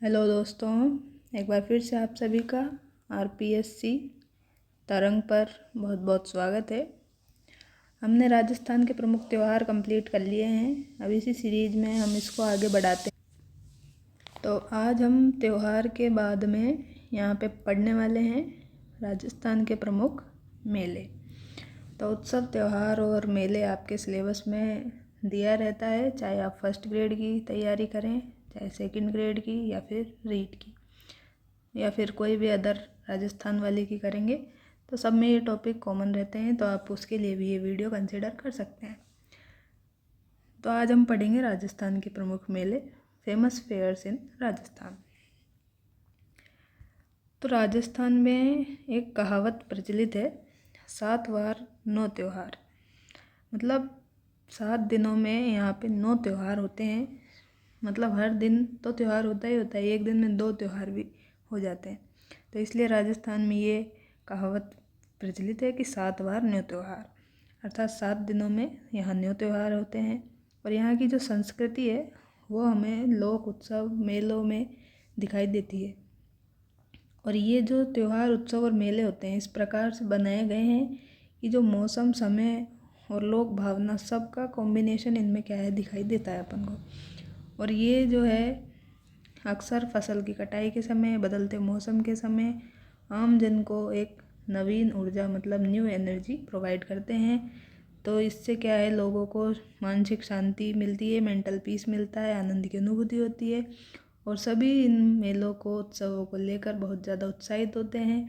Hello दोस्तों, एक बार फिर से आप सभी का आरपीएससी तरंग पर बहुत बहुत स्वागत है। हमने राजस्थान के प्रमुख त्यौहार कंप्लीट कर लिए हैं। अब इसी सीरीज में हम इसको आगे बढ़ाते हैं। तो आज हम त्यौहार के बाद में यहाँ पे पढ़ने वाले हैं राजस्थान के प्रमुख मेले। तो उत्सव, त्यौहार और मेले आपके सिलेबस में दिया रहता है, चाहे आप फर्स्ट ग्रेड की तैयारी करें, चाहे सेकंड ग्रेड की, या फिर रीट की, या फिर कोई भी अदर राजस्थान वाले की करेंगे तो सब में ये टॉपिक कॉमन रहते हैं। तो आप उसके लिए भी ये वीडियो कंसिडर कर सकते हैं। तो आज हम पढ़ेंगे राजस्थान के प्रमुख मेले, फेमस फेयर्स इन राजस्थान। तो राजस्थान में एक कहावत प्रचलित है, 7 वार 9 त्यौहार। मतलब 7 दिनों में यहाँ पे 9 त्यौहार होते हैं। मतलब हर दिन तो त्यौहार होता ही होता है, एक दिन में 2 त्यौहार भी हो जाते हैं। तो इसलिए राजस्थान में ये कहावत प्रचलित है कि 7 वार 9 त्यौहार, अर्थात 7 दिनों में यहाँ 9 त्यौहार होते हैं। और यहाँ की जो संस्कृति है वो हमें लोक उत्सव मेलों में दिखाई देती है। और ये जो त्यौहार, उत्सव और मेले होते हैं इस प्रकार से बनाए गए हैं कि जो मौसम, समय और लोक भावना सबका कॉम्बिनेशन इनमें क्या है, दिखाई देता है अपन को। और ये जो है अक्सर फसल की कटाई के समय, बदलते मौसम के समय आम जन को एक नवीन ऊर्जा, मतलब न्यू एनर्जी प्रोवाइड करते हैं। तो इससे क्या है, लोगों को मानसिक शांति मिलती है, मेंटल पीस मिलता है, आनंद की अनुभूति होती है। और सभी इन मेलों को, उत्सवों को लेकर बहुत ज़्यादा उत्साहित होते हैं।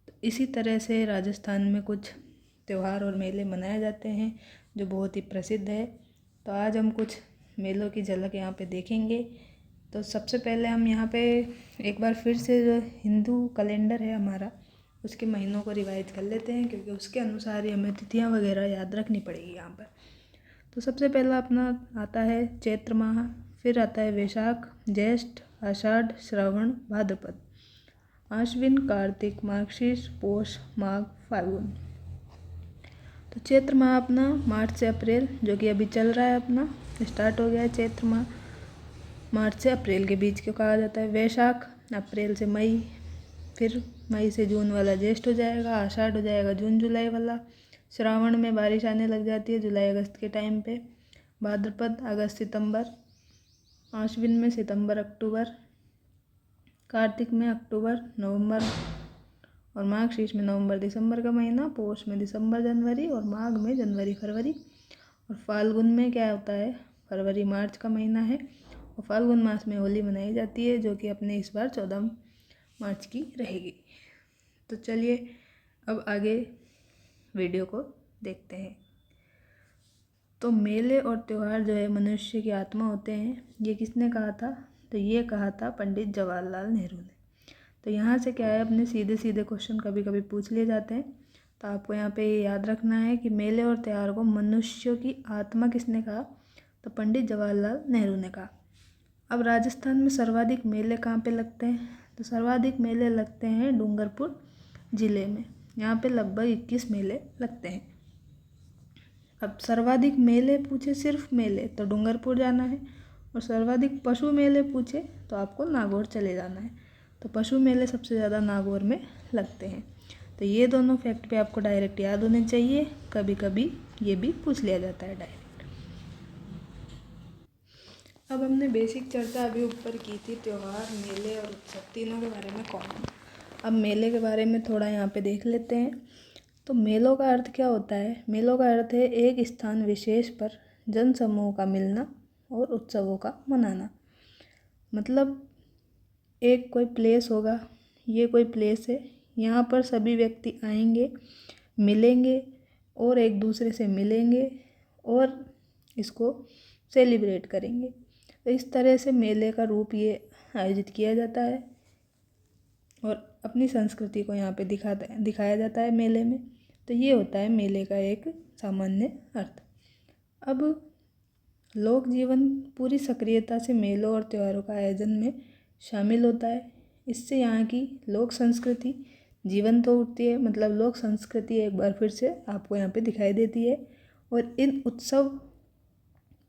तो इसी तरह से राजस्थान में कुछ त्यौहार और मेले मनाए जाते हैं जो बहुत ही प्रसिद्ध है। तो आज हम कुछ मेलों की झलक यहाँ पे देखेंगे। तो सबसे पहले हम यहाँ पे एक बार फिर से जो हिंदू कैलेंडर है हमारा, उसके महीनों को रिवाइज कर लेते हैं, क्योंकि उसके अनुसार ही हमें तिथियाँ वगैरह याद रखनी पड़ेगी यहाँ पर। तो सबसे पहला अपना आता है चैत्र माह, फिर आता है वैशाख, ज्येष्ठ, आषाढ़, श्रावण, भाद्रपद, आश्विन, कार्तिक, मार्गशीर्ष, पौष, माघ, फाल्गुन। तो चैत्र माह अपना मार्च से अप्रैल, जो कि अभी चल रहा है, अपना स्टार्ट हो गया है चैत्र माह। मार्च से अप्रैल के बीच को कहा जाता है। वैशाख अप्रैल से मई, फिर मई से जून वाला ज्येष्ठ हो जाएगा, आषाढ़ हो जाएगा जून जुलाई वाला, श्रावण में बारिश आने लग जाती है जुलाई अगस्त के टाइम पे, भाद्रपद अगस्त सितंबर, आश्विन में सितंबर अक्टूबर, कार्तिक में अक्टूबर नवंबर, और मार्गशीर्ष में नवंबर दिसंबर का महीना, पौष में दिसंबर जनवरी, और माघ में जनवरी फरवरी, और फाल्गुन में क्या होता है, फरवरी मार्च का महीना है। और फाल्गुन मास में होली मनाई जाती है, जो कि अपने इस बार 14 मार्च की रहेगी। तो चलिए अब आगे वीडियो को देखते हैं। तो मेले और त्यौहार जो है मनुष्य की आत्मा होते हैं, ये किसने कहा था? तो ये कहा था पंडित जवाहरलाल नेहरू ने। तो यहाँ से क्या है, अपने सीधे सीधे क्वेश्चन कभी कभी पूछ लिए जाते हैं। तो आपको यहाँ पे ये याद रखना है कि मेले और त्यौहार को मनुष्य की आत्मा किसने कहा? तो पंडित जवाहरलाल नेहरू ने कहा। अब राजस्थान में सर्वाधिक मेले कहाँ पे लगते हैं? तो सर्वाधिक मेले लगते हैं डूंगरपुर ज़िले में। यहाँ पे लगभग 21 मेले लगते हैं। अब सर्वाधिक मेले पूछे, सिर्फ मेले, तो डूंगरपुर जाना है। और सर्वाधिक पशु मेले पूछे तो आपको नागौर चले जाना है। तो पशु मेले सबसे ज़्यादा नागौर में लगते हैं। तो ये दोनों फैक्ट पे आपको डायरेक्ट याद होने चाहिए, कभी कभी ये भी पूछ लिया जाता है डायरेक्ट। अब हमने बेसिक चर्चा अभी ऊपर की थी, त्यौहार, मेले और उत्सव तीनों के बारे में कॉमन। अब मेले के बारे में थोड़ा यहाँ पे देख लेते हैं। तो मेलों का अर्थ क्या होता है? मेलों का अर्थ है एक स्थान विशेष पर जन समूह का मिलना और उत्सवों का मनाना। मतलब एक कोई प्लेस होगा, ये कोई प्लेस है, यहाँ पर सभी व्यक्ति आएंगे, मिलेंगे और एक दूसरे से मिलेंगे और इसको सेलिब्रेट करेंगे। तो इस तरह से मेले का रूप ये आयोजित किया जाता है और अपनी संस्कृति को यहाँ पे दिखाया जाता है मेले में। तो ये होता है मेले का एक सामान्य अर्थ। अब लोक जीवन पूरी सक्रियता से मेलों और त्योहारों का आयोजन में शामिल होता है। इससे यहाँ की लोक संस्कृति जीवंत हो उठती है। मतलब लोक संस्कृति एक बार फिर से आपको यहाँ पे दिखाई देती है। और इन उत्सव,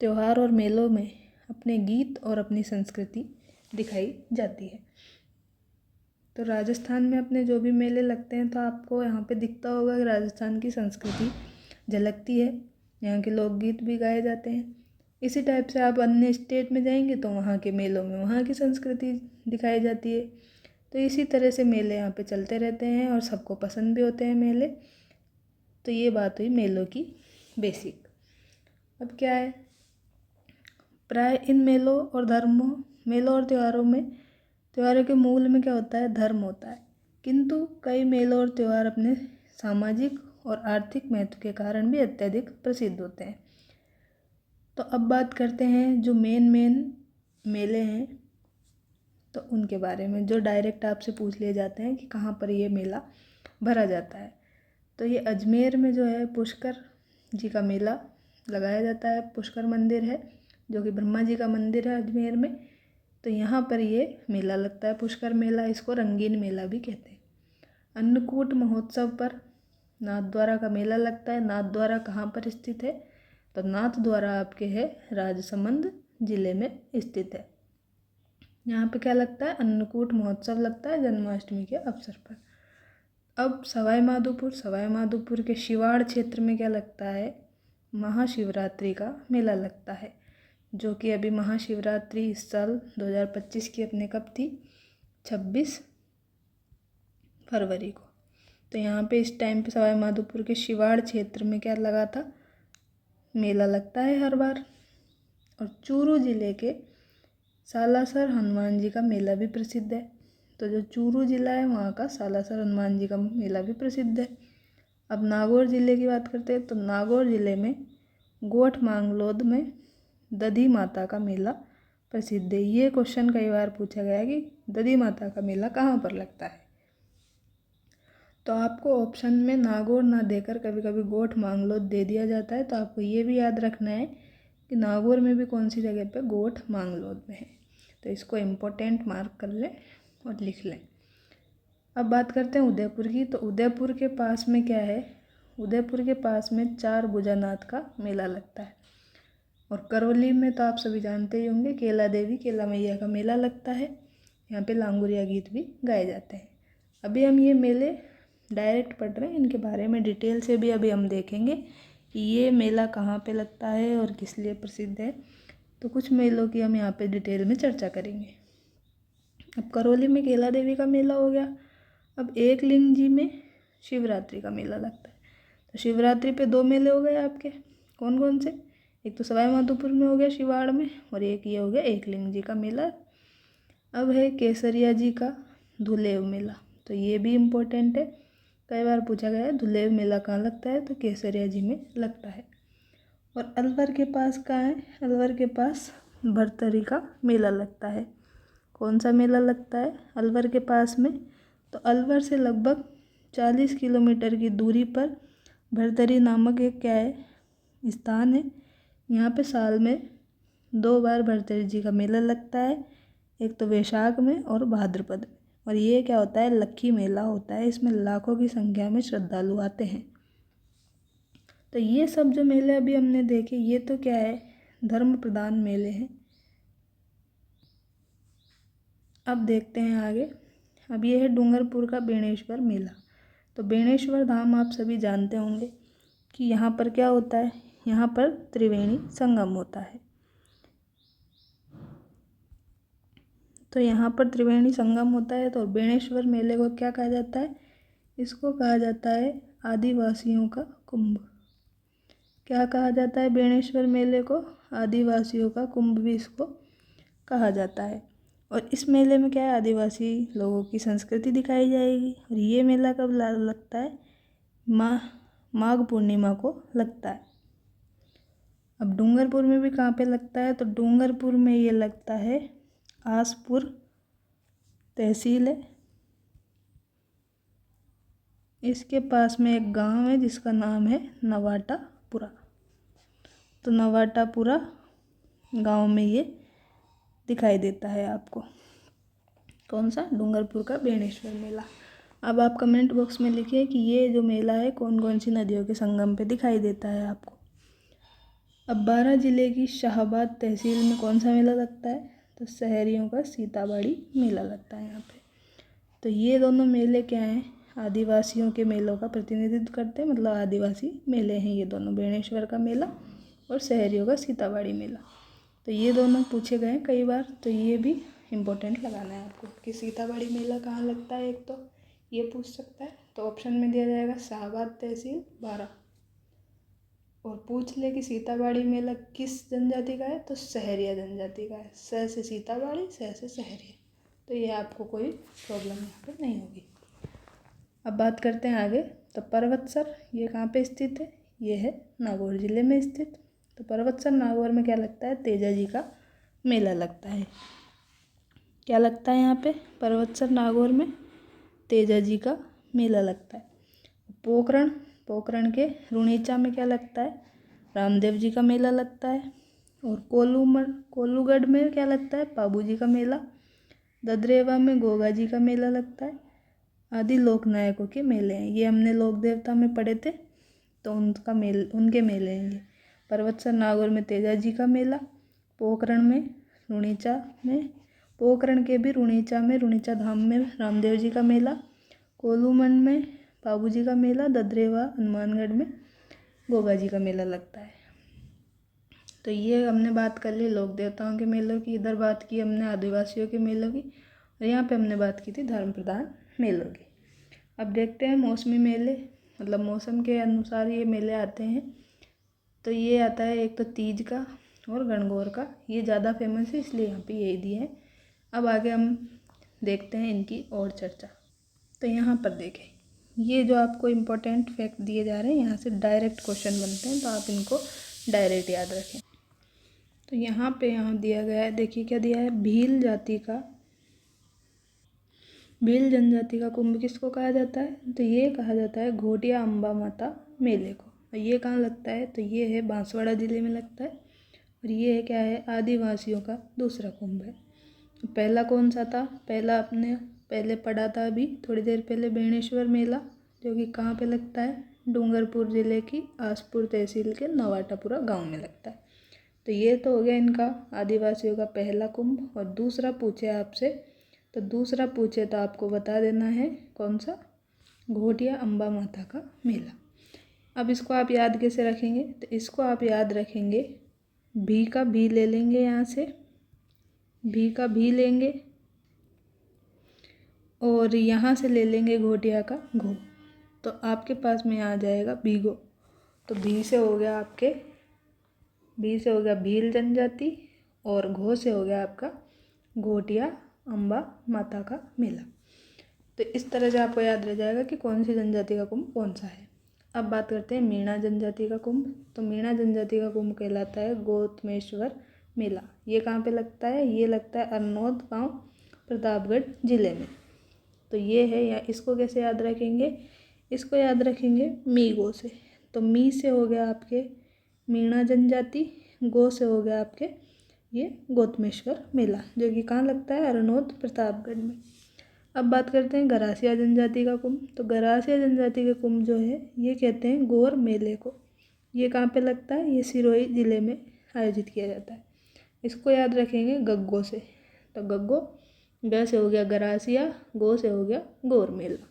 त्यौहार और मेलों में अपने गीत और अपनी संस्कृति दिखाई जाती है। तो राजस्थान में अपने जो भी मेले लगते हैं तो आपको यहाँ पे दिखता होगा कि राजस्थान की संस्कृति झलकती है, यहाँ के लोकगीत भी गाए जाते हैं। इसी टाइप से आप अन्य स्टेट में जाएंगे तो वहाँ के मेलों में वहाँ की संस्कृति दिखाई जाती है। तो इसी तरह से मेले यहाँ पे चलते रहते हैं और सबको पसंद भी होते हैं मेले। तो ये बात हुई मेलों की बेसिक। अब क्या है, प्राय इन मेलों और त्योहारों के मूल में क्या होता है, धर्म होता है। किंतु कई मेलों और त्यौहार अपने सामाजिक और आर्थिक महत्व के कारण भी अत्यधिक प्रसिद्ध होते हैं। तो अब बात करते हैं जो मेन मेले हैं तो उनके बारे में, जो डायरेक्ट आपसे पूछ लिए जाते हैं कि कहाँ पर ये मेला भरा जाता है। तो ये अजमेर में जो है पुष्कर जी का मेला लगाया जाता है। पुष्कर मंदिर है जो कि ब्रह्मा जी का मंदिर है अजमेर में। तो यहाँ पर ये मेला लगता है, पुष्कर मेला। इसको रंगीन मेला भी कहते हैं। अन्नकूट महोत्सव पर नाथद्वारा का मेला लगता है। नाथद्वारा कहाँ पर स्थित है, तो नाथद्वारा आपके है राजसमंद जिले में स्थित है। यहाँ पे क्या लगता है, अन्नकूट महोत्सव लगता है जन्माष्टमी के अवसर पर। अब सवाई माधोपुर के शिवाड़ क्षेत्र में क्या लगता है, महाशिवरात्रि का मेला लगता है, जो कि अभी महाशिवरात्रि इस साल 2025 की अपने कब थी, 26 फरवरी को। तो यहाँ पे इस टाइम पे सवाई माधोपुर के शिवाड़ क्षेत्र में क्या लगा था, मेला लगता है हर बार। और चूरू जिले के सालासर हनुमान जी का मेला भी प्रसिद्ध है। तो जो चूरू जिला है वहाँ का सालासर हनुमान जी का मेला भी प्रसिद्ध है। अब नागौर जिले की बात करते हैं तो नागौर जिले में गोठ मांगलोद में दधी माता का मेला प्रसिद्ध है। ये क्वेश्चन कई बार पूछा गया कि दधी माता का मेला कहाँ पर लगता है। तो आपको ऑप्शन में नागौर ना देकर कभी कभी गोठ मांगलोद दे दिया जाता है। तो आपको ये भी याद रखना है कि नागौर में भी कौन सी जगह पे गोठ मांगलोद में है। तो इसको इम्पोर्टेंट मार्क कर लें और लिख लें। अब बात करते हैं उदयपुर की। तो उदयपुर के पास में क्या है, उदयपुर के पास में चार भुजानाथ का मेला लगता है। और करौली में तो आप सभी जानते ही होंगे केला मैया का मेला लगता है। यहाँ पे लांगुरिया गीत भी गाए जाते हैं। अभी हम ये मेले डायरेक्ट पढ़ रहे हैं, इनके बारे में डिटेल से भी अभी हम देखेंगे कि ये मेला कहाँ पे लगता है और किस लिए प्रसिद्ध है। तो कुछ मेलों की हम यहाँ पे डिटेल में चर्चा करेंगे। अब करौली में केला देवी का मेला हो गया। अब एकलिंग जी में शिवरात्रि का मेला लगता है। तो शिवरात्रि पे दो मेले हो गए आपके, कौन कौन से, एक तो सवाई माधोपुर में हो गया शिवाड़ में, और एक ये हो गया एकलिंग जी का मेला। अब है केसरिया जी का धुलेव मेला। तो ये भी इम्पोर्टेंट है, कई बार पूछा गया है धुलेव मेला कहाँ लगता है, तो केसरिया जी में लगता है। और अलवर के पास कहाँ है, अलवर के पास भरतरी का मेला लगता है। कौन सा मेला लगता है अलवर के पास में, तो अलवर से लगभग 40 किलोमीटर की दूरी पर भरतरी नामक एक क्या है, स्थान है। यहाँ पे साल में 2 बार भरतरी जी का मेला लगता है, एक तो वैशाख में और भाद्रपद में। और ये क्या होता है, लक्खी मेला होता है। इसमें लाखों की संख्या में श्रद्धालु आते हैं। तो ये सब जो मेले अभी हमने देखे, ये तो क्या है, धर्म प्रधान मेले हैं। अब देखते हैं आगे। अब ये है डूंगरपुर का बेणेश्वर मेला। तो बेणेश्वर धाम आप सभी जानते होंगे कि यहाँ पर क्या होता है, यहाँ पर त्रिवेणी संगम होता है। तो यहाँ पर त्रिवेणी संगम होता है। तो बेणेश्वर मेले को क्या कहा जाता है, इसको कहा जाता है आदिवासियों का कुंभ। क्या कहा जाता है बेणेश्वर मेले को, आदिवासियों का कुंभ भी इसको कहा जाता है। और इस मेले में क्या है, आदिवासी लोगों की संस्कृति दिखाई जाएगी। और ये मेला कब लगता है, माघ पूर्णिमा को लगता है। अब डूंगरपुर में भी कहाँ पे लगता है, तो डूंगरपुर में ये लगता है आसपुर तहसील है। इसके पास में एक गांव है जिसका नाम है नवाटापुरा। तो नवाटापुरा गांव में ये दिखाई देता है आपको। कौन सा, डूंगरपुर का बेणेश्वर मेला। अब आप कमेंट बॉक्स में लिखिए कि ये जो मेला है कौन कौन सी नदियों के संगम पे दिखाई देता है आपको। अब 12 जिले की शाहबाद तहसील में कौन सा मेला लगता है, तो शहरियों का सीताबाड़ी मेला लगता है यहाँ पे। तो ये दोनों मेले क्या हैं, आदिवासियों के मेलों का प्रतिनिधित्व करते हैं, मतलब आदिवासी मेले हैं ये दोनों, बेणेश्वर का मेला और शहरियों का सीताबाड़ी मेला। तो ये दोनों पूछे गए हैं कई बार, तो ये भी इम्पोर्टेंट लगाना है आपको कि सीताबाड़ी मेला कहाँ लगता है। एक तो ये पूछ सकता है, तो ऑप्शन में दिया जाएगा शाहबाद तहसील बारा। और पूछ ले कि सीताबाड़ी मेला किस जनजाति का है, तो सहरिया जनजाति का है। स से सीताबाड़ी, स से सहरिया, तो ये आपको कोई प्रॉब्लम यहाँ पे नहीं होगी। अब बात करते हैं आगे। तो पर्वतसर ये कहाँ पे स्थित है, ये है नागौर जिले में स्थित। तो पर्वतसर नागौर में क्या लगता है, तेजा जी का मेला लगता है। क्या लगता है यहाँ पे, पर्वतसर नागौर में तेजा जी का मेला लगता है। पोखरण के रुणीचा में क्या लगता है, रामदेव जी का मेला लगता है। और कोलूगढ़ में क्या लगता है, पाबू जी का मेला। ददरेवा में गोगा जी का मेला लगता है। आदि लोक नायकों के मेले हैं, ये हमने लोक देवता में पढ़े थे, तो उनके मेले हैं ये। पर्वतसर नागौर में तेजा जी का मेला, पोखरण में रुणीचा में, पोखरण के भी रुणीचा धाम में रामदेव जी का मेला, कोलूमंड में बाबू जी का मेला, ददरेवा हनुमानगढ़ में गोगा जी का मेला लगता है। तो ये हमने बात कर ली लोक देवताओं के मेलों की, इधर बात की हमने आदिवासियों के मेलों की, और यहाँ पे हमने बात की थी धर्म प्रधान मेलों की। अब देखते हैं मौसमी मेले, मतलब मौसम के अनुसार ये मेले आते हैं। तो ये आता है एक तो तीज का और गणगौर का, ये ज़्यादा फेमस है इसलिए यहाँ पे यही दिए हैं। अब आगे हम देखते हैं इनकी और चर्चा। तो यहाँ पर देखें, ये जो आपको इम्पोर्टेंट फैक्ट दिए जा रहे हैं, यहाँ से डायरेक्ट क्वेश्चन बनते हैं, तो आप इनको डायरेक्ट याद रखें। तो यहाँ दिया गया है, देखिए क्या दिया है, भील जनजाति का कुंभ किसको कहा जाता है, तो ये कहा जाता है घोटिया अम्बा माता मेले को। और ये कहाँ लगता है, तो ये है बांसवाड़ा जिले में लगता है। और ये है क्या है, आदिवासियों का दूसरा कुंभ है। पहला कौन सा था, पहले पढ़ा था अभी थोड़ी देर पहले, बेणेश्वर मेला, जो कि कहाँ पे लगता है, डूंगरपुर जिले की आसपुर तहसील के नवाटापुरा गांव में लगता है। तो ये तो हो गया इनका आदिवासियों का पहला कुंभ। और दूसरा पूछे आपसे, तो दूसरा पूछे तो आपको बता देना है कौन सा, घोटिया अम्बा माता का मेला। अब इसको आप याद कैसे रखेंगे, तो इसको आप याद रखेंगे, भी का भी ले लेंगे, यहाँ से भी का भी लेंगे, और यहाँ से ले लेंगे घोटिया का घो, तो आपके पास में आ जाएगा भीगो। तो भी से हो गया भील जनजाति, और घो से हो गया आपका घोटिया अम्बा माता का मेला। तो इस तरह से आपको याद रह जाएगा कि कौन सी जनजाति का कुंभ कौन सा है। अब बात करते हैं मीणा जनजाति का कुंभ। तो मीणा जनजाति का कुंभ कहलाता है गौतमेश्वर मेला। ये कहाँ पे लगता है, ये लगता है अरनोद गांव, प्रतापगढ़ जिले में। तो ये है, या इसको कैसे याद रखेंगे, इसको याद रखेंगे मी गो से। तो मी से हो गया आपके मीणा जनजाति, गो से हो गया आपके ये गौतमेश्वर मेला, जो कि कहाँ लगता है, अरनोद प्रतापगढ़ में। अब बात करते हैं गरासिया जनजाति का कुंभ। तो गरासिया जनजाति का कुंभ जो है, ये कहते हैं गौर मेले को। ये कहाँ पे लगता है, ये सिरोही जिले में आयोजित किया जाता है। इसको याद रखेंगे गग्गो से। तो गग्गो, ग से हो गया गरासिया, गो से हो गया गौर मेला।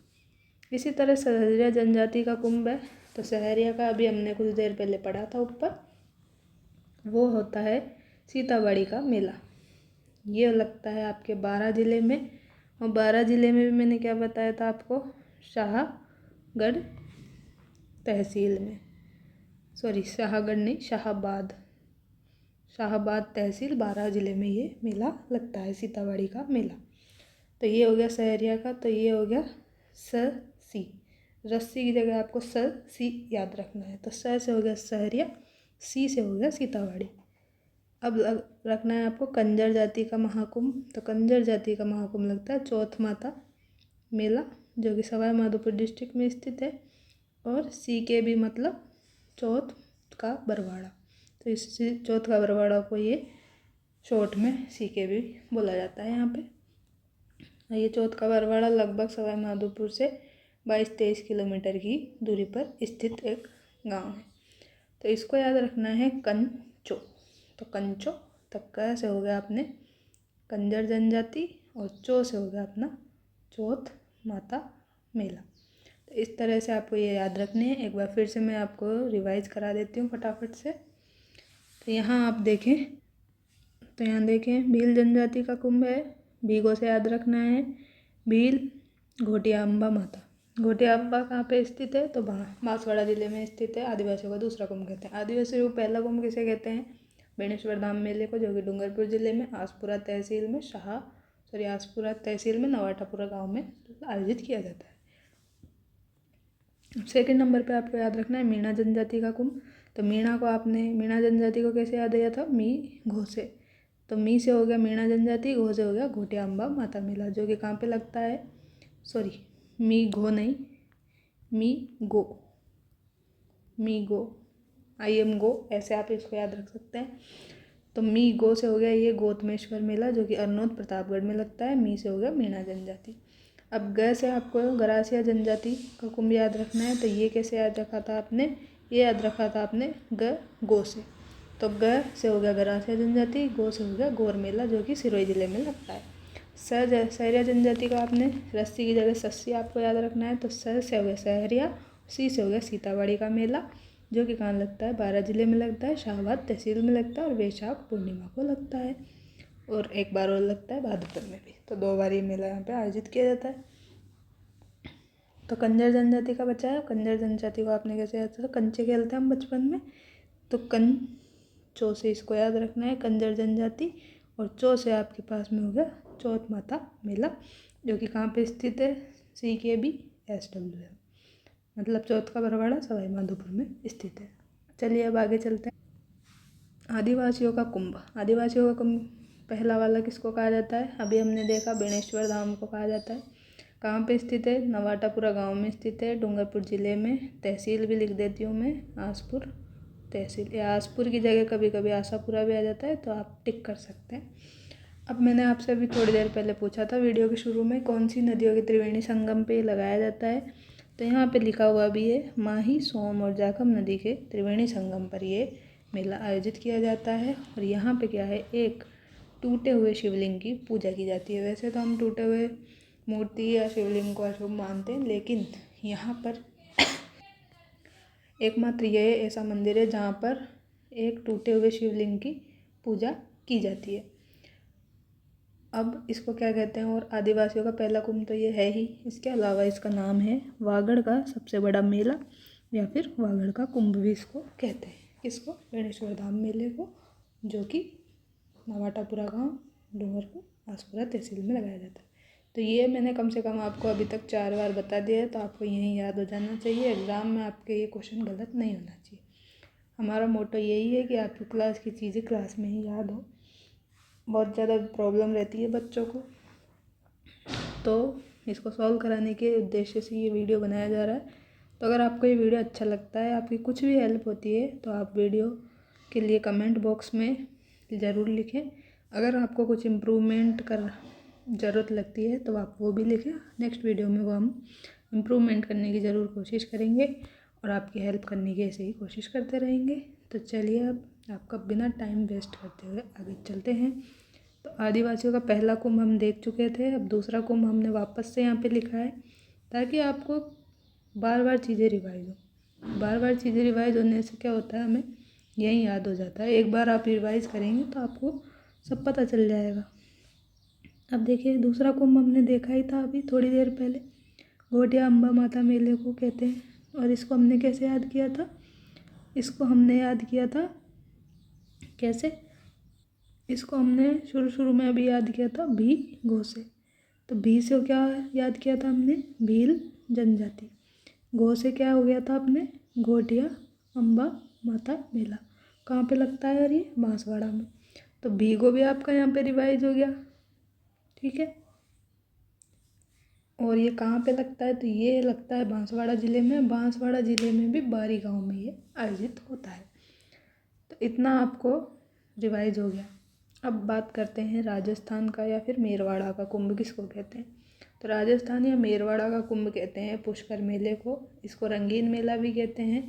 इसी तरह सहरिया जनजाति का कुंभ है। तो सहरिया का अभी हमने कुछ देर पहले पढ़ा था ऊपर, वो होता है सीताबाड़ी का मेला। ये लगता है आपके बारां जिले में, और बारां जिले में भी मैंने क्या बताया था आपको, शाहगढ़ तहसील में, सॉरी शाहगढ़ नहीं, शाहबाद तहसील बारां जिले में ये मेला लगता है, सीताबाड़ी का मेला। तो ये हो गया सहरिया का। तो ये हो गया सी, रस्सी की जगह आपको सी याद रखना है। तो से हो गया सहरिया, सी से हो गया सीताबाड़ी। अब रखना है आपको कंजर जाति का महाकुंभ। तो कंजर जाति का महाकुंभ लगता है चौथ माता मेला, जो कि सवाई माधोपुर डिस्ट्रिक्ट में स्थित है। और सी के भी मतलब चौथ का बरवाड़ा। तो इस चौथ का बरवाड़ा को ये शॉर्ट में सी के भी बोला जाता है यहाँ पे। ये चौथ का बरवाड़ा लगभग सवाई माधोपुर से 22-23 किलोमीटर की दूरी पर स्थित एक गांव है। तो इसको याद रखना है कंचो। तो कंचो तक का से हो गया आपने कंजर जनजाति, और चौ से हो गया अपना चौथ माता मेला। तो इस तरह से आपको ये याद रखने हैं। एक बार फिर से मैं आपको रिवाइज करा देती हूँ फटाफट से। तो यहाँ आप देखें, तो यहाँ देखें भील जनजाति का कुंभ है, भीगो से याद रखना है। भील घोटिया अम्बा माता, घोटिया अम्बा कहाँ पे स्थित है, तो बांसवाड़ा जिले में स्थित है। आदिवासियों का दूसरा कुंभ कहते हैं। आदिवासियों को पहला कुंभ किसे कहते हैं, बेणेश्वर धाम मेले को, जो कि डूंगरपुर जिले में आसपुरा तहसील में आसपुरा तहसील में नवाटापुरा गाँव में आयोजित किया जाता है। सेकंड नंबर पे आपको याद रखना है मीणा जनजाति का कुंभ। तो मीणा जनजाति को कैसे याद आया था, मी घो से। तो मी से हो गया मीणा जनजाति, घो से हो गया घोटिया अम्बा माता मेला, जो कि कहाँ पे लगता है, मी घो नहीं, मी गो, आई एम गो, ऐसे आप इसको याद रख सकते हैं। तो मी गो से हो गया ये गौतमेश्वर मेला, जो कि अरनोद प्रतापगढ़ में लगता है। मी से हो गया मीणा जनजाति। अब ग से आपको गरासिया जनजाति का कुंभ याद रखना है। तो ये कैसे याद रखा था आपने, ये याद रखा था आपने गो से। तो ग से हो गया गरासिया जनजाति, गो से हो गया गौर मेला, जो कि सिरोही जिले में लगता है। सहरिया जनजाति का आपने रस्सी की जगह सस्सी आपको याद रखना है। तो स से हो गया सहरिया, सी से हो गया सीतावाड़ी का मेला, जो कि कहाँ लगता है, बारां जिले में लगता है, शाहबाद तहसील में लगता है, और वैशाख पूर्णिमा को लगता है। और एक बार और लगता है भाद्रपद में भी। तो 2 बार ये मेला यहाँ पे आयोजित किया जाता है। तो कंजर जनजाति का बचा है। कंजर जनजाति को आपने कैसे याद रखा, कंचे खेलते हैं हम बचपन में, तो चो से इसको याद रखना है, कंजर जनजाति। और चौ से आपके पास में हो गया चौथ माता मेला, जो कि कहाँ पे स्थित है, CKBSWM, मतलब चौथ का बरवाड़ा सवाई माधोपुर में स्थित है। चलिए अब आगे चलते हैं। आदिवासियों का कुंभ। आदिवासियों का कुंभ पहला वाला किसको कहा जाता है, अभी हमने देखा बेणेश्वर धाम को कहा जाता है। कहाँ पे स्थित है, नवाटापुरा गांव में स्थित है, डूंगरपुर जिले में। तहसील भी लिख देती हूँ मैं, आसपुर तहसील, या आसपुर की जगह कभी कभी आशापुरा भी आ जाता है, तो आप टिक कर सकते हैं। अब मैंने आपसे अभी थोड़ी देर पहले पूछा था वीडियो के शुरू में, कौन सी नदियों के त्रिवेणी संगम पे लगाया जाता है। तो यहाँ पे लिखा हुआ भी है, माही, सोम और जाखम नदी के त्रिवेणी संगम पर ये मेला आयोजित किया जाता है। और यहाँ पे क्या है, एक टूटे हुए शिवलिंग की पूजा की जाती है। वैसे तो हम टूटे हुए मूर्ति या शिवलिंग को अशुभ मानते हैं, लेकिन यहाँ पर एकमात्र यह ऐसा मंदिर है जहाँ पर एक टूटे हुए शिवलिंग की पूजा की जाती है। अब इसको क्या कहते हैं, और आदिवासियों का पहला कुंभ तो ये है ही, इसके अलावा इसका नाम है वागड़ का सबसे बड़ा मेला, या फिर वागड़ का कुंभ भी इसको कहते हैं। किसको, बेणेश्वर धाम मेले को, जो कि नवाटापुरा गांव, डूंगरपुर, आसपुरा तहसील में लगाया जाता है। तो ये मैंने कम से कम आपको अभी तक 4 बार बता दिया है, तो आपको यही याद हो जाना चाहिए। एग्ज़ाम में आपके ये क्वेश्चन गलत नहीं होना चाहिए। हमारा मोटो यही है कि आपकी क्लास की चीज़ें क्लास में ही याद हो। बहुत ज़्यादा प्रॉब्लम रहती है बच्चों को, तो इसको सॉल्व कराने के उद्देश्य से ये वीडियो बनाया जा रहा है। तो अगर आपको ये वीडियो अच्छा लगता है, आपकी कुछ भी हेल्प होती है, तो आप वीडियो के लिए कमेंट बॉक्स में ज़रूर लिखें। अगर आपको कुछ इम्प्रूवमेंट कर ज़रूरत लगती है तो आप वो भी लिखें। नेक्स्ट वीडियो में वो हम इम्प्रूवमेंट करने की ज़रूर कोशिश करेंगे, और आपकी हेल्प करने की ऐसे ही कोशिश करते रहेंगे। तो चलिए अब आपका बिना टाइम वेस्ट करते हुए आगे चलते हैं। तो आदिवासियों का पहला कुंभ हम देख चुके थे। अब दूसरा कुंभ हमने वापस से यहाँ पे लिखा है, ताकि आपको बार बार चीज़ें रिवाइज हो। बार बार चीज़ें रिवाइज होने से क्या होता है, हमें यही याद हो जाता है। एक बार आप रिवाइज करेंगे तो आपको सब पता चल जाएगा। अब देखिए, दूसरा कुंभ हमने देखा ही था अभी थोड़ी देर पहले, घोटिया अम्बा माता मेले को कहते हैं। और इसको हमने कैसे याद किया था, इसको हमने याद किया था कैसे, इसको हमने शुरू में अभी याद किया था भी घो से। तो भी से क्या याद किया था हमने, भील जनजाति। घो से क्या हो गया था अपने, घोटिया अम्बा माता मेला। कहाँ पे लगता है यार, ये बांसवाड़ा में। तो भीगो भी आपका यहाँ पे रिवाइज हो गया, ठीक है। और ये कहाँ पे लगता है, तो ये लगता है बांसवाड़ा ज़िले में। बांसवाड़ा ज़िले में भी बारी गांव में ये आयोजित होता है। तो इतना आपको रिवाइज हो गया। अब बात करते हैं राजस्थान का, या फिर मेरवाड़ा का कुंभ किसको कहते हैं। तो राजस्थान या मेरवाड़ा का कुंभ कहते हैं पुष्कर मेले को। इसको रंगीन मेला भी कहते हैं।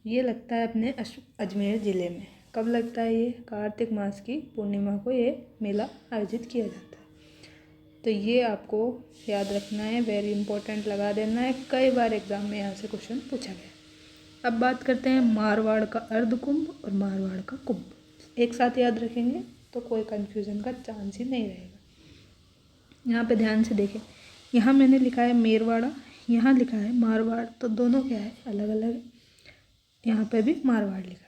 ये लगता है अपने अजमेर ज़िले में। कब लगता है ये? कार्तिक मास की पूर्णिमा को ये मेला आयोजित किया जाता है। तो ये आपको याद रखना है, वेरी इंपॉर्टेंट लगा देना है, कई बार एग्जाम में यहाँ से क्वेश्चन पूछा गया। अब बात करते हैं मारवाड़ का अर्धकुंभ और मारवाड़ का कुंभ। एक साथ याद रखेंगे तो कोई कन्फ्यूज़न का चांस ही नहीं रहेगा। यहाँ पे ध्यान से देखें, यहाँ मैंने लिखा है मेरवाड़ा, यहाँ लिखा है मारवाड़, तो दोनों क्या है? अलग अलग है। यहाँ पे भी मारवाड़ लिखा है।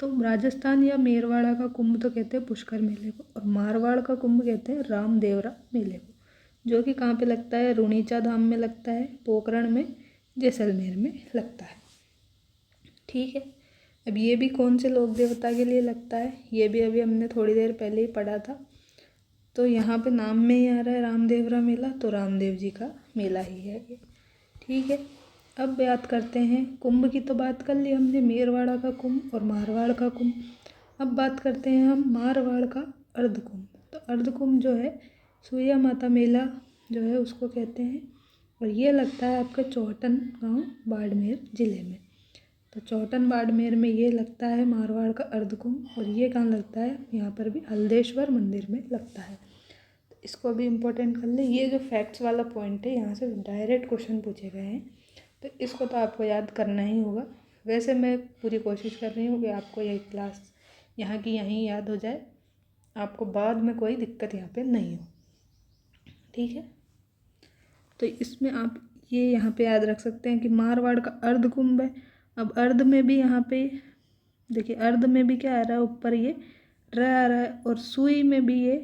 तो राजस्थान या मेरवाड़ा का कुंभ तो कहते हैं पुष्कर मेले को, और मारवाड़ का कुंभ कहते हैं रामदेवरा मेले को, जो कि कहाँ पे लगता है? रुणीचा धाम में लगता है, पोखरण में, जैसलमेर में लगता है। ठीक है। अब ये भी कौन से लोक देवता के लिए लगता है, ये भी अभी हमने थोड़ी देर पहले ही पढ़ा था। तो यहाँ पे नाम में ही आ रहा है रामदेवरा मेला, तो रामदेव जी का मेला ही है ये। ठीक है। अब बात करते हैं कुंभ की, तो बात कर ली हमने मेरवाड़ा का कुंभ और मारवाड़ का कुंभ। अब बात करते हैं हम मारवाड़ का अर्धकुंभ। तो अर्धकुंभ जो है सूर्या माता मेला जो है उसको कहते हैं, और ये लगता है आपके चौहटन गांव बाड़मेर ज़िले में। तो चौहटन बाड़मेर में ये लगता है मारवाड़ का अर्धकुंभ, और ये कहाँ लगता है? यहाँ पर भी हल्देश्वर मंदिर में लगता है। तो इसको भी इम्पोर्टेंट कर ले। ये जो फैक्ट्स वाला पॉइंट है, यहाँ से डायरेक्ट क्वेश्चन पूछे गए हैं, तो इसको तो आपको याद करना ही होगा। वैसे मैं पूरी कोशिश कर रही हूँ कि आपको ये क्लास यहाँ की यहीं याद हो जाए, आपको बाद में कोई दिक्कत यहाँ पे नहीं हो। ठीक है। तो इसमें आप ये यहाँ पे याद रख सकते हैं कि मारवाड़ का अर्ध कुंभ है। अब अर्ध में भी यहाँ पे देखिए, अर्ध में भी क्या आ रहा है? ऊपर ये र आ रहा है, और सुई में भी ये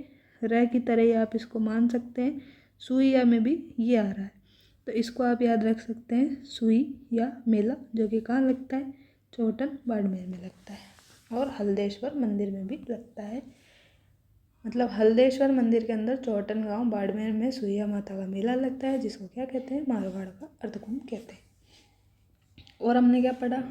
र की तरह ही आप इसको मान सकते हैं। सुईया में भी ये आ रहा है, तो इसको आप याद रख सकते हैं सुई या मेला, जो कि कहाँ लगता है? चौहटन बाड़मेर में लगता है, और हल्देश्वर मंदिर में भी लगता है। मतलब हल्देश्वर मंदिर के अंदर चौहटन गांव बाड़मेर में सुइया माता का मेला लगता है, जिसको क्या कहते हैं? मारवाड़ का अर्धकुंभ कहते हैं। और हमने क्या पढ़ा?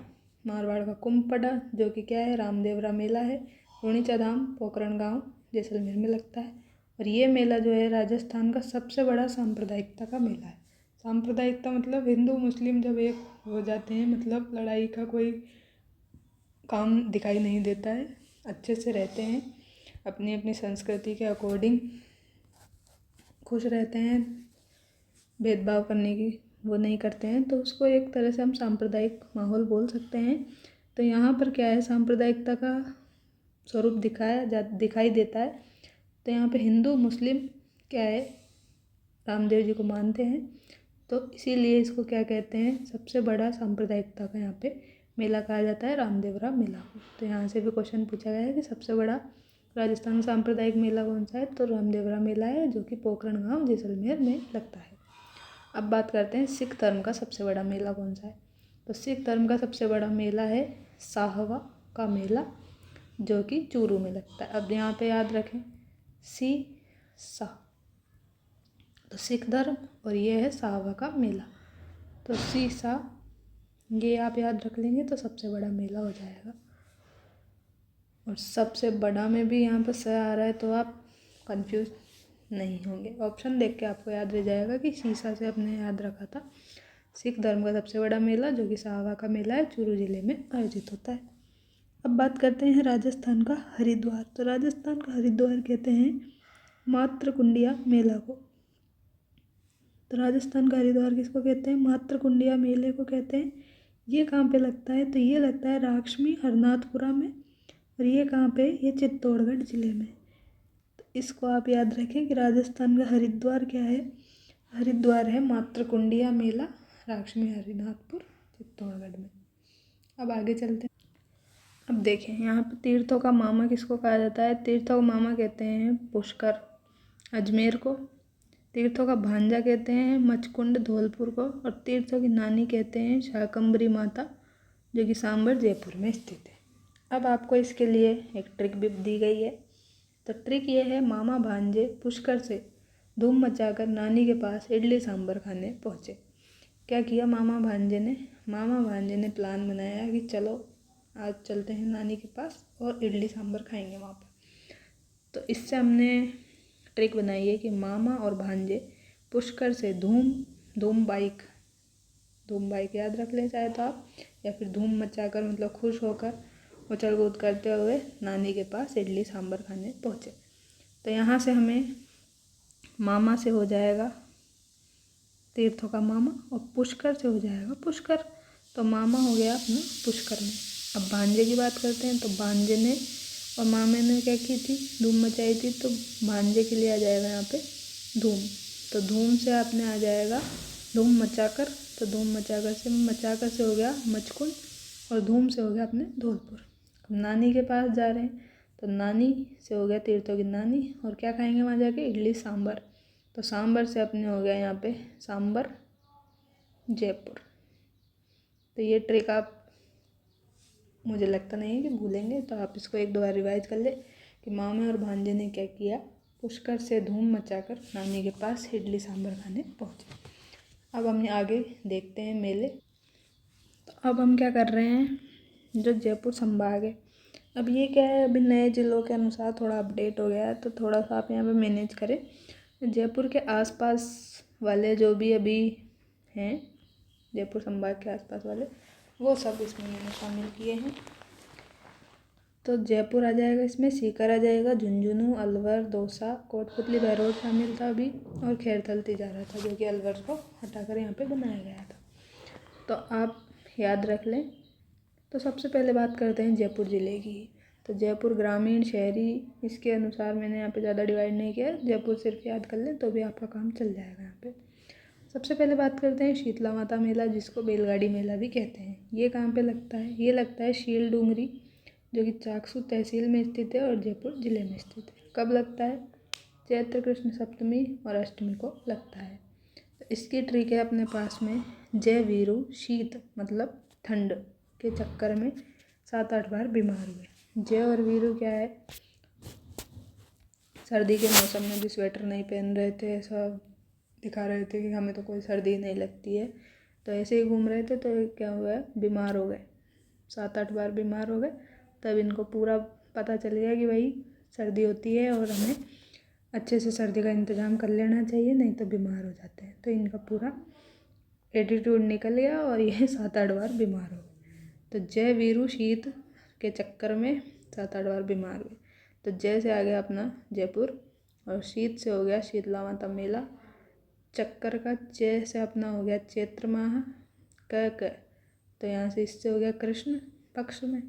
मारवाड़ का कुंभ पढ़ा, जो कि क्या है? रामदेवरा मेला है, रुणीचा धाम, पोखरण गांव, जैसलमेर में लगता है। और ये मेला जो है राजस्थान का सबसे बड़ा सांप्रदायिकता का मेला है। सांप्रदायिकता मतलब हिंदू मुस्लिम जब एक हो जाते हैं, मतलब लड़ाई का कोई काम दिखाई नहीं देता है, अच्छे से रहते हैं, अपनी अपनी संस्कृति के अकॉर्डिंग खुश रहते हैं, भेदभाव करने की वो नहीं करते हैं, तो उसको एक तरह से हम सांप्रदायिक माहौल बोल सकते हैं। तो यहाँ पर क्या है? सांप्रदायिकता का स्वरूप दिखाई देता है। तो यहाँ पे हिंदू मुस्लिम क्या है? रामदेव जी को मानते हैं, तो इसीलिए इसको क्या कहते हैं? सबसे बड़ा सांप्रदायिकता का यहाँ पे मेला कहा जाता है रामदेवरा मेला को। तो यहाँ से भी क्वेश्चन पूछा गया है कि सबसे बड़ा राजस्थान में सांप्रदायिक मेला कौन सा है? तो रामदेवरा मेला है, जो कि पोखरण गांव जैसलमेर में लगता है। अब बात करते हैं सिख धर्म का सबसे बड़ा मेला कौन सा है? तो सिख धर्म का सबसे बड़ा मेला है साहवा का मेला, जो कि चूरू में लगता है। अब यहाँ पे याद रखें सी सा, तो सिख धर्म, और ये है साहवा का मेला। तो सी सा ये आप याद रख लेंगे तो सबसे बड़ा मेला हो जाएगा। और सबसे बड़ा में भी यहाँ पर स आ रहा है, तो आप कंफ्यूज नहीं होंगे। ऑप्शन देख के आपको याद रह जाएगा कि सीसा से अपने याद रखा था। सिख धर्म का सबसे बड़ा मेला, जो कि साहवा का मेला है, चूरू जिले में आयोजित होता है। अब बात करते हैं राजस्थान का हरिद्वार। तो राजस्थान का हरिद्वार कहते हैं मातृकुंडिया मेला को। तो राजस्थान का हरिद्वार किसको कहते हैं? मातृकुंडिया मेले को कहते हैं। ये कहाँ पे लगता है? तो ये लगता है राक्ष्मी हरनाथपुरा में, और ये कहाँ पे? ये चित्तौड़गढ़ जिले में। तो इसको आप याद रखें कि राजस्थान का हरिद्वार क्या है? हरिद्वार है मातृकुंडिया मेला, राक्ष्मी हरिनाथपुर, चित्तौड़गढ़ में। अब आगे चलते हैं। अब देखें यहाँ पे तीर्थों का मामा किसको कहा जाता है? तीर्थों का मामा कहते हैं पुष्कर अजमेर को, तीर्थों का भांजा कहते हैं मचकुंड धौलपुर को, और तीर्थों की नानी कहते हैं शाकंभरी माता, जो कि सांबर जयपुर में स्थित है। अब आपको इसके लिए एक ट्रिक भी दी गई है। तो ट्रिक ये है, मामा भांजे पुष्कर से धूम मचाकर नानी के पास इडली सांभर खाने पहुँचे। क्या किया मामा भांजे ने प्लान बनाया कि चलो आज चलते हैं नानी के पास और इडली सांभर खाएंगे वहाँ पर। तो इससे हमने ट्रिक बनाई है कि मामा और भांजे पुष्कर से धूम बाइक याद रख लें चाहे तो आप, या फिर धूम मचाकर मतलब खुश होकर उछल कूद करते हुए नानी के पास इडली सांभर खाने पहुँचे। तो यहाँ से हमें मामा से हो जाएगा तीर्थों का मामा और पुष्कर से हो जाएगा पुष्कर। तो मामा हो गया अपना पुष्कर में। अब भांजे की बात करते हैं। तो भांजे ने और मामे ने क्या की थी, धूम मचाई थी। तो भांजे के लिए आ जाएगा यहाँ पे धूम। तो धूम से आपने आ जाएगा धूम मचाकर। तो धूम मचाकर से हो गया मचकुंड और धूम से हो गया अपने धौलपुर। अब नानी के पास जा रहे हैं। तो नानी से हो गया तीर्थों की नानी। और क्या खाएंगे वहाँ जाके, इडली सांभर। तो सांभर से अपने हो गया यहाँ पे सांभर जयपुर। तो ये ट्रिक आप, मुझे लगता नहीं है कि भूलेंगे। तो आप इसको एक दो बार रिवाइज कर ले कि मामे और भांजे ने क्या किया, पुष्कर से धूम मचाकर नानी के पास इडली सांभर खाने पहुँचे। अब हम आगे देखते हैं मेले। तो अब हम क्या कर रहे हैं, जो जयपुर संभाग है, अब ये क्या है, अभी नए ज़िलों के अनुसार थोड़ा अपडेट हो गया है। तो थोड़ा सा आप यहाँ पे मैनेज करें। जयपुर के आसपास वाले जो भी अभी हैं, जयपुर संभाग के आसपास वाले, वो सब इसमें मैंने शामिल किए हैं। तो जयपुर आ जाएगा इसमें, सीकर आ जाएगा, झुंझुनू, अलवर, दौसा, कोटपुतली बहरोड शामिल था अभी, और खैरथल तिजारा था जो कि अलवर को हटाकर यहाँ पे बनाया गया था। तो आप याद रख लें। तो सबसे पहले बात करते हैं जयपुर ज़िले की। तो जयपुर ग्रामीण, शहरी, इसके अनुसार मैंने यहाँ पे ज़्यादा डिवाइड नहीं किया। जयपुर सिर्फ याद कर लें तो भी आपका काम चल जाएगा यहाँ पे। सबसे पहले बात करते हैं शीतला माता मेला, जिसको बैलगाड़ी मेला भी कहते हैं। ये कहाँ पे लगता है, ये लगता है शील डूंगरी, जो कि चाकसू तहसील में स्थित है और जयपुर ज़िले में स्थित है। कब लगता है, चैत्र कृष्ण सप्तमी और अष्टमी को लगता है। तो इसकी ट्रिक है अपने पास में, जय वीरू शीत मतलब ठंड के चक्कर में 7-8 बार बीमार हुए। जय और वीरू क्या है, सर्दी के मौसम में भी स्वेटर नहीं पहन रहे थे, ऐसा दिखा रहे थे कि हमें तो कोई सर्दी नहीं लगती है। तो ऐसे ही घूम रहे थे तो क्या हुआ, बीमार हो गए, 7-8 बार बीमार हो गए। तब इनको पूरा पता चल गया कि भाई सर्दी होती है और हमें अच्छे से सर्दी का इंतज़ाम कर लेना चाहिए, नहीं तो बीमार हो जाते हैं। तो इनका पूरा एटीट्यूड निकल गया और ये 7-8 बार बीमार हो गए। तो जय वीरू शीत के चक्कर में 7-8 बार बीमार हुए। तो जय से आ गया अपना जयपुर, और शीत से हो गया शीतला माता मेला। चक्कर का जय से अपना हो गया चैत्र माह क। तो यहाँ से इससे हो गया कृष्ण पक्ष में।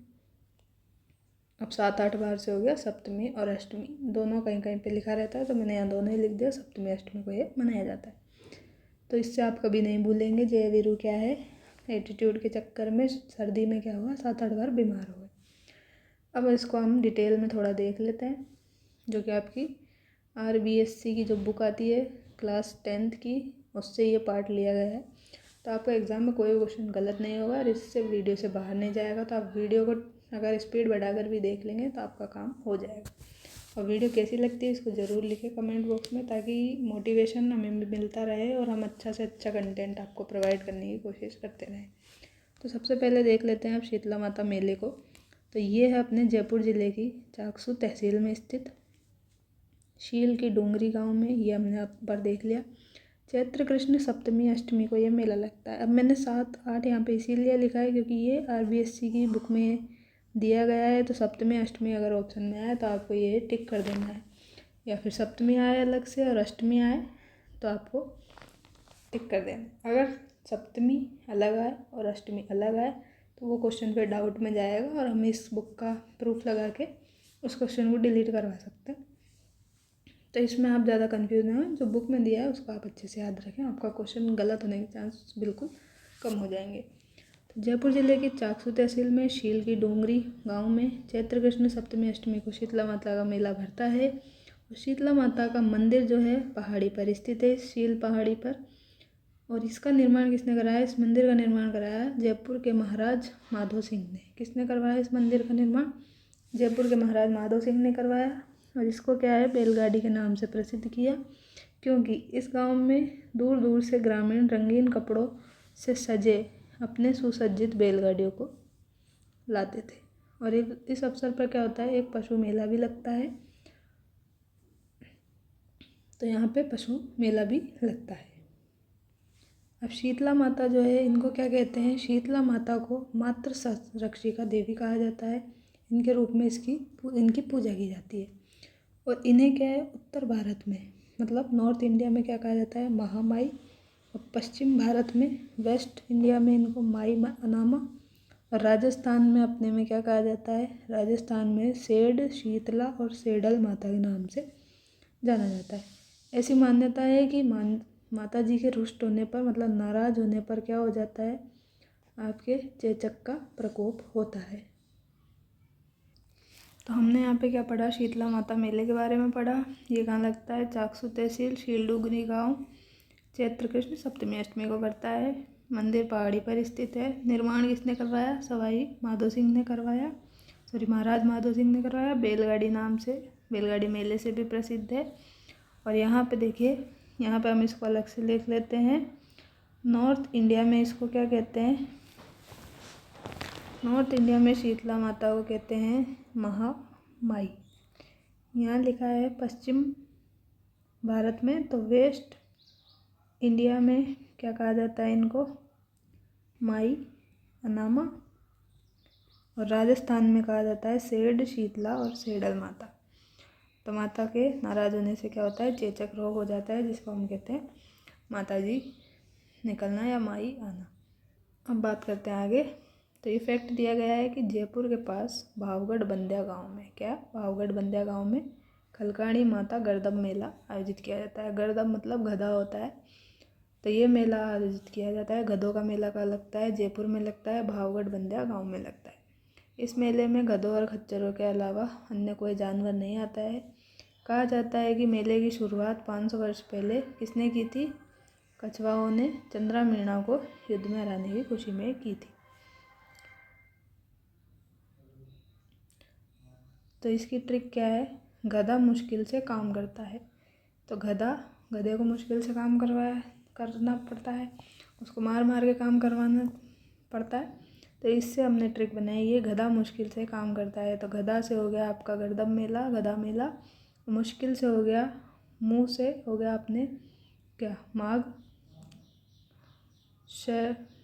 अब 7-8 बार से हो गया सप्तमी और अष्टमी। दोनों कहीं कहीं पे लिखा रहता है तो मैंने यहाँ दोनों ही लिख दिया, सप्तमी अष्टमी को ये मनाया जाता है। तो इससे आप कभी नहीं भूलेंगे जय वीरू क्या है, एटीट्यूड के चक्कर में सर्दी में क्या हुआ, 7-8 बार बीमार हो गए। अब इसको हम डिटेल में थोड़ा देख लेते हैं, जो कि आपकी RBSC की जो बुक आती है क्लास 10th की, उससे ये पार्ट लिया गया है। तो आपका एग्ज़ाम में कोई क्वेश्चन गलत नहीं होगा और इससे वीडियो से बाहर नहीं जाएगा। तो आप वीडियो को अगर स्पीड बढ़ाकर भी देख लेंगे तो आपका काम हो जाएगा। और वीडियो कैसी लगती है इसको ज़रूर लिखें कमेंट बॉक्स में, ताकि मोटिवेशन हमें भी मिलता रहे और हम अच्छा से अच्छा कंटेंट आपको प्रोवाइड करने की कोशिश करते रहें। तो सबसे पहले देख लेते हैं आप शीतला माता मेले को। तो ये है अपने जयपुर ज़िले की चाकसू तहसील में स्थित शील की डूंगरी गांव में। ये हमने आप पर देख लिया। चैत्र कृष्ण सप्तमी अष्टमी को ये मेला लगता है। अब मैंने 7-8 यहाँ पे इसीलिए लिखा है क्योंकि ये RBSC की बुक में दिया गया है। तो सप्तमी अष्टमी अगर ऑप्शन में आए तो आपको ये टिक कर देना है, या फिर सप्तमी आए अलग से और अष्टमी आए तो आपको टिक कर देना। अगर सप्तमी अलग आए और अष्टमी अलग आए तो वो क्वेश्चन पे डाउट में जाएगा और हम इस बुक का प्रूफ लगा के उस क्वेश्चन को डिलीट करवा सकते हैं। तो इसमें आप ज़्यादा कंफ्यूज ना हो, जो बुक में दिया है उसको आप अच्छे से याद रखें, आपका क्वेश्चन गलत होने के चांस बिल्कुल कम हो जाएंगे। तो जयपुर ज़िले की चाकसू तहसील में शील की डोंगरी गांव में चैत्र कृष्ण सप्तमी अष्टमी को शीतला माता का मेला भरता है। और शीतला माता का मंदिर जो है पहाड़ी पर स्थित है, शील पहाड़ी पर। और इसका निर्माण किसने कराया, इस मंदिर का निर्माण कराया जयपुर के महाराज माधो सिंह ने। किसने करवाया इस मंदिर का निर्माण, जयपुर के महाराज माधो सिंह ने करवाया। और इसको क्या है, बैलगाड़ी के नाम से प्रसिद्ध किया, क्योंकि इस गांव में दूर दूर से ग्रामीण रंगीन कपड़ों से सजे अपने सुसज्जित बैलगाड़ियों को लाते थे। और इस अवसर पर क्या होता है, एक पशु मेला भी लगता है। तो यहाँ पे पशु मेला भी लगता है। अब शीतला माता जो है, इनको क्या कहते हैं, शीतला माता को मातृ संरक्षिका देवी कहा जाता है। इनके रूप में इनकी पूजा की जाती है। और इन्हें क्या है, उत्तर भारत में मतलब नॉर्थ इंडिया में क्या कहा जाता है, महामाई। और पश्चिम भारत में, वेस्ट इंडिया में इनको माई अनामा। और राजस्थान में अपने में क्या कहा जाता है, राजस्थान में सेड, शीतला और सेडल माता के नाम से जाना जाता है। ऐसी मान्यता है कि माता जी के रुष्ट होने पर मतलब नाराज होने पर क्या हो जाता है, आपके चेचक का प्रकोप होता है। तो हमने यहाँ पे क्या पढ़ा, शीतला माता मेले के बारे में पढ़ा। ये कहाँ लगता है, चाकसू तहसील शीलडुगरी गांव, चैत्र कृष्ण सप्तमी अष्टमी को पड़ता है। मंदिर पहाड़ी पर स्थित है। निर्माण किसने करवाया, सवाई माधो सिंह ने करवाया, महाराज माधो सिंह ने करवाया। बैलगाड़ी नाम से, बैलगाड़ी मेले से भी प्रसिद्ध है। और यहाँ पे देखिए, यहाँ पे हम इसको अलग से लिख लेते हैं। नॉर्थ इंडिया में इसको क्या कहते हैं, नॉर्थ इंडिया में शीतला माता को कहते हैं महामाई। यहाँ लिखा है पश्चिम भारत में, तो वेस्ट इंडिया में क्या कहा जाता है इनको, माई अनामा। और राजस्थान में कहा जाता है सेड, शीतला और सेडल माता। तो माता के नाराज होने से क्या होता है, चेचक रोग हो जाता है, जिसको हम कहते हैं माता जी निकलना या माई आना। अब बात करते हैं आगे। तो ये फैक्ट दिया गया है कि जयपुर के पास भावगढ़ बंद्या गांव में, क्या, भावगढ़ बंद्या गांव में खलकाणी माता गर्दभ मेला आयोजित किया जाता है। गर्दभ मतलब गधा होता है। तो ये मेला आयोजित किया जाता है। गधों का मेला कहाँ लगता है, जयपुर में लगता है, भावगढ़ बंद्या गांव में लगता है। इस मेले में गधों और खच्चरों के अलावा अन्य कोई जानवर नहीं आता है। कहा जाता है कि मेले की शुरुआत 500 वर्ष पहले किसने की थी, कछवाओं ने चंद्रामीणा को युद्ध में हराने की खुशी में की थी। तो इसकी ट्रिक क्या है, गधा मुश्किल से काम करता है। तो गधे को मुश्किल से काम करना पड़ता है, उसको मार मार के काम करवाना पड़ता है। तो इससे हमने ट्रिक बनाई, ये गधा मुश्किल से काम करता है। तो गधा से हो गया आपका गर्दभ मेला, गधा मेला। मुश्किल से हो गया, मुँह से हो गया अपने क्या, माघ।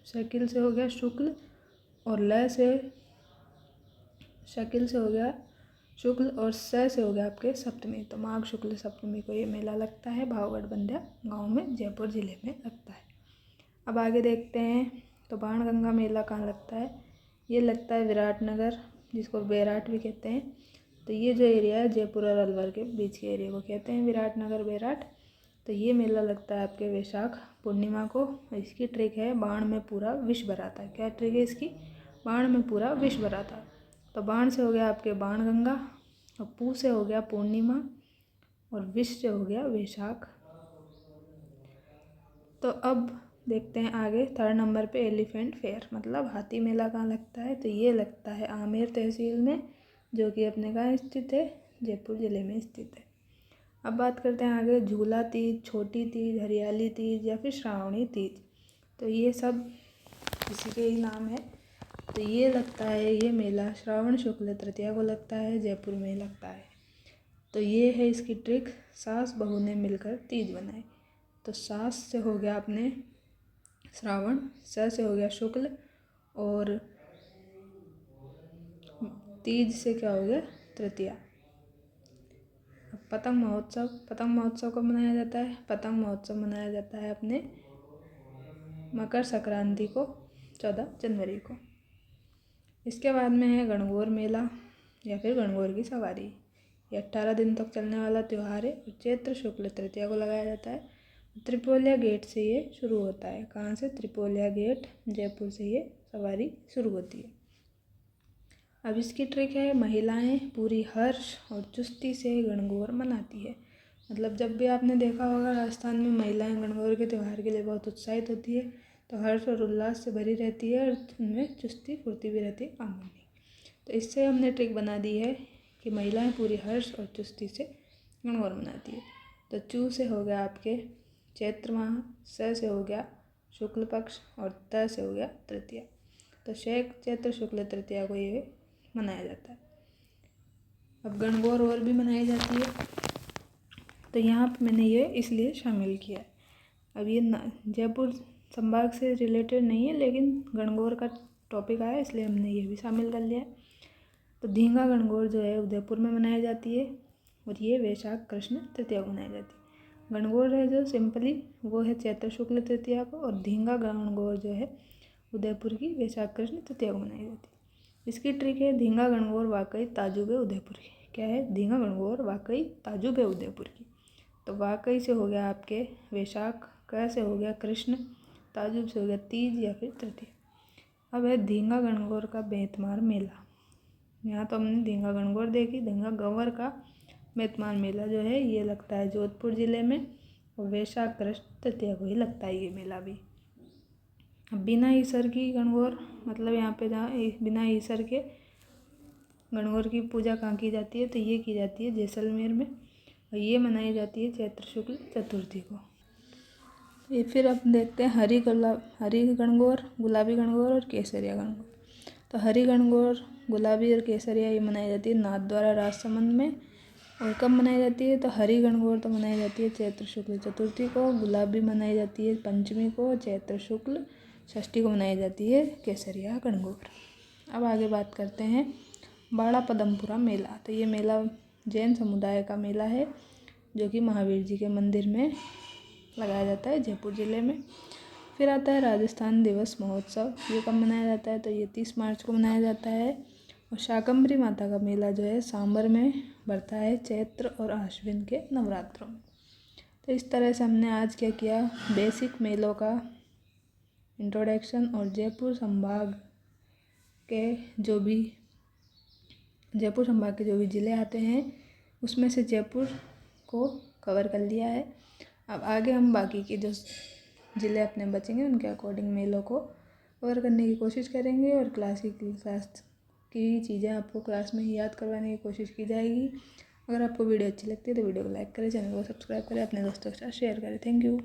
शकील से हो गया शुक्ल, और लय से, शकील से हो गया शुक्ल, और से हो गया आपके सप्तमी। तो माघ शुक्ल सप्तमी को ये मेला लगता है, भावगढ़ बंद्या गांव में, जयपुर जिले में लगता है। अब आगे देखते हैं। तो बाणगंगा मेला कहाँ लगता है, ये लगता है विराटनगर, जिसको बेराट भी कहते हैं। तो ये जो एरिया है जयपुर और अलवर के बीच के एरिया को कहते हैं विराटनगर, बेराट। तो ये मेला लगता है आपके वैशाख पूर्णिमा को। इसकी ट्रिक है, बाण में पूरा विष भरा था। क्या ट्रिक है इसकी, बाण में पूरा विष भरा था। तो बाण से हो गया आपके बाणगंगा, और पू से हो गया पूर्णिमा, और विष से हो गया वैशाख। तो अब देखते हैं आगे, 3rd नंबर पे एलिफेंट फेयर मतलब हाथी मेला कहाँ लगता है। तो ये लगता है आमेर तहसील में, जो कि अपने कहाँ स्थित है, जयपुर ज़िले में स्थित है। अब बात करते हैं आगे, झूला तीज, छोटी तीज, हरियाली तीज या फिर श्रावणी तीज। तो ये सब इसी के ही नाम है। तो ये लगता है, ये मेला श्रावण शुक्ल तृतीया को लगता है, जयपुर में लगता है। तो ये है इसकी ट्रिक, सास बहू ने मिलकर तीज बनाई। तो सास से हो गया अपने श्रावण, से हो गया शुक्ल, और तीज से क्या हो गया, तृतीया। पतंग महोत्सव को मनाया जाता है, पतंग महोत्सव मनाया जाता है अपने मकर संक्रांति को, 14 जनवरी को। इसके बाद में है गणगौर मेला या फिर गणगौर की सवारी। ये 18 दिन तक चलने वाला त्यौहार है, और चैत्र शुक्ल तृतीया को लगाया जाता है। त्रिपोलिया गेट से ये शुरू होता है। कहाँ से, त्रिपोलिया गेट, जयपुर से ये सवारी शुरू होती है। अब इसकी ट्रिक है, महिलाएं पूरी हर्ष और चुस्ती से गणगौर मनाती है। मतलब जब भी आपने देखा होगा राजस्थान में महिलाएं गणगौर के त्यौहार के लिए बहुत उत्साहित होती है, तो हर्ष और उल्लास से भरी रहती है, और उनमें चुस्ती फुर्ती भी रहती है काम करने की। तो इससे हमने ट्रिक बना दी है कि महिलाएं पूरी हर्ष और चुस्ती से गणगौर मनाती है। तो चू से हो गया आपके चैत्र माह, से हो गया शुक्ल पक्ष, और त से हो गया तृतीया। तो चैत्र शुक्ल तृतीया को ये मनाया जाता है। अब गणगौर और भी मनाई जाती है, तो यहाँ पर मैंने ये इसलिए शामिल किया है। अब ये जयपुर संभाग से रिलेटेड नहीं है, लेकिन गणगौर का टॉपिक आया इसलिए हमने ये भी शामिल कर लिया है। तो धींगा गणगौर जो है उदयपुर में मनाई जाती है और ये वैशाख कृष्ण तृतीया को मनाई जाती है। गणगौर है जो सिंपली वो है चैत्र शुक्ल तृतीया को, और धींगा गणगौर जो है उदयपुर की वैशाख कृष्ण तृतीया को मनाई जाती है। इसकी ट्रिक है धींगा गणगौर वाकई ताजुब है उदयपुर की। क्या है? धींगा गणगौर वाकई ताजुब है उदयपुर की। तो वाकई से हो गया आपके वैशाख, कैसे हो गया कृष्ण, ताजुब से हो गया तीज या फिर तृतीया। अब है धींगा गणगौर का बेतमार मेला। यहाँ तो हमने धींगा गणगौर देखी, धींगा गंवर का बेतमार मेला जो है ये लगता है जोधपुर ज़िले में, और वैशाख कृष्ण तृतीया को ही लगता है ये मेला भी। अब बिना ईसर की गणगौर, मतलब यहाँ पे जहाँ बिना ईसर के गणगौर की पूजा कहाँ की जाती है, तो ये की जाती है जैसलमेर में, और ये मनाई जाती है चैत्र शुक्ल चतुर्थी को। ये फिर अब देखते हैं हरी गणगौर, गुलाबी गणगौर और केसरिया गणगौर। तो हरी गणगौर, गुलाबी और केसरिया ये मनाई जाती है नाथद्वारा राजसमंद में। और कब मनाई जाती है? तो हरी गणगौर तो मनाई जाती है चैत्र शुक्ल चतुर्थी को, गुलाबी मनाई जाती है पंचमी को, चैत्र शुक्ल षष्ठी को मनाई जाती है केसरिया गणगौर। अब आगे बात करते हैं बाड़ा पदमपुरा मेला। तो ये मेला जैन समुदाय का मेला है जो कि महावीर जी के मंदिर में लगाया जाता है जयपुर ज़िले में। फिर आता है राजस्थान दिवस महोत्सव। ये कब मनाया जाता है? तो ये 30 मार्च को मनाया जाता है। और शाकंभरी माता का मेला जो है सांबर में बढ़ता है चैत्र और आश्विन के नवरात्रों में। तो इस तरह से हमने आज क्या किया, बेसिक मेलों का इंट्रोडक्शन और जयपुर संभाग के जो भी ज़िले आते हैं उसमें से जयपुर को कवर कर लिया है। अब आगे हम बाकी के जो ज़िले अपने बचेंगे उनके अकॉर्डिंग मेलों को कवर करने की कोशिश करेंगे, और क्लास की चीज़ें आपको क्लास में ही याद करवाने की कोशिश की जाएगी। अगर आपको वीडियो अच्छी लगती है तो वीडियो को लाइक करें, चैनल को सब्सक्राइब करें, अपने दोस्तों के साथ शेयर करें। Thank you.